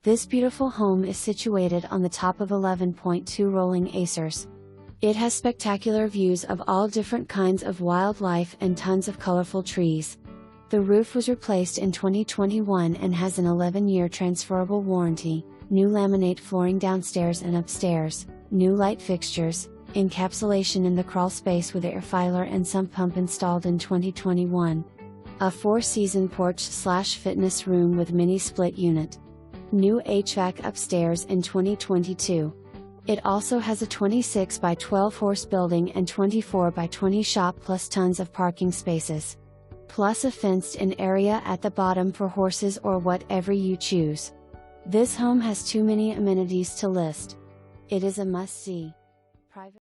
This beautiful home is situated on the top of 11.2 rolling acres. It has spectacular views of all different kinds of wildlife and tons of colorful trees. The roof was replaced in 2021 and has an 11-year transferable warranty, new laminate flooring downstairs and upstairs, new light fixtures, encapsulation in the crawl space with air filer and sump pump installed in 2021. A 4-season porch/fitness room with mini split unit. New HVAC upstairs in 2022. It also has a 26 by 12 horse building and 24 by 20 shop plus tons of parking spaces. Plus a fenced-in area at the bottom for horses or whatever you choose. This home has too many amenities to list. It is a must-see.